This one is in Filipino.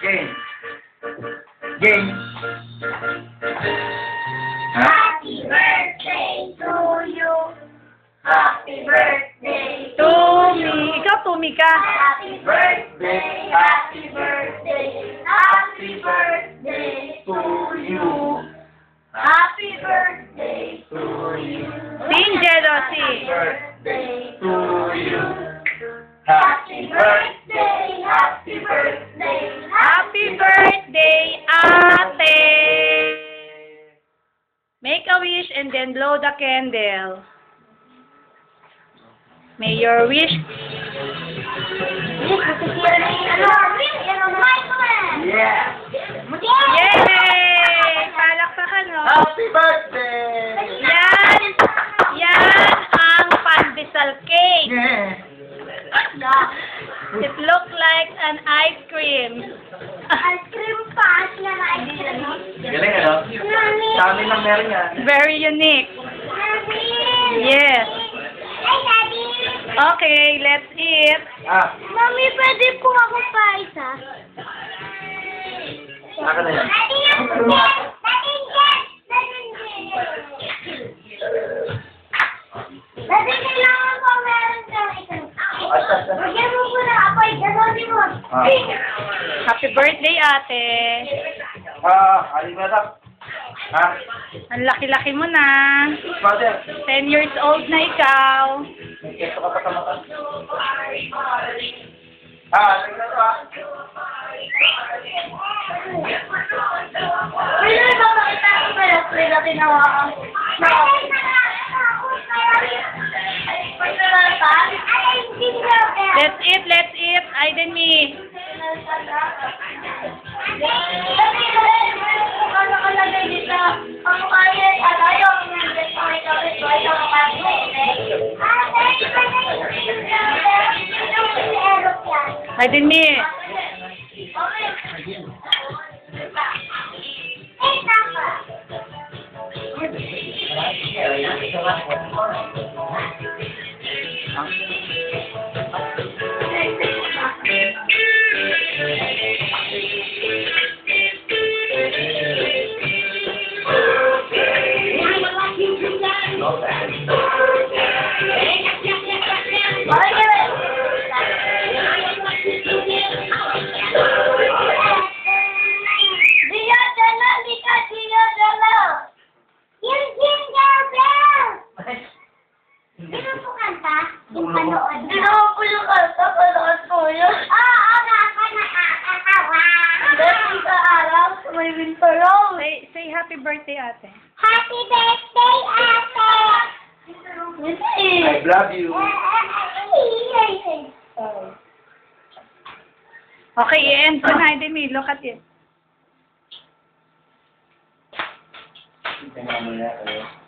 Game. Game. Happy birthday to you. Happy birthday To me. Ikaw, tumi ka. Happy birthday, happy birthday, happy birthday to you. Happy birthday to you. Sing, Jealousy. Birthday To you. Happy birthday, happy birthday, Happy birthday, ate. Make a wish and then blow the candle. May your wish. Yeah. Yay! Palakpakan, no? Happy birthday! Yan! Yan ang pandesal cake. Yeah. It look like an ice cream. Ice cream pa, siya na ice cream. Galing ano? Sa amin lang meron yan. Very unique. Mami! Yes. Ay, Daddy! Okay, let's eat. Mami, pwede po ako pa isa? Saka na yan. Daddy, yung jet! Daddy, jet! Daddy, jet! Daddy, kailangan ko meron kang isang. Bigyan mo ko na ako, gano'n mo. Happy birthday, ate. Ayun na lang. Ang laki-laki mo na. Father, 10 years old na ikaw. ito ka pa sa mata. Tingnan ko Pwede ba makita ko pala? Pwede natin nawakan. Let's eat, let's eat. Aiden me. Aiden me. Hindi naman po yung kanta, panood ko yun. Oo, nakakatawa. Dahil sa araw, may winter roll. Say happy birthday, ate. Happy birthday, ate! I love you. Okay, i-end ko na. Aiden me, look at it. Tingnan mo na.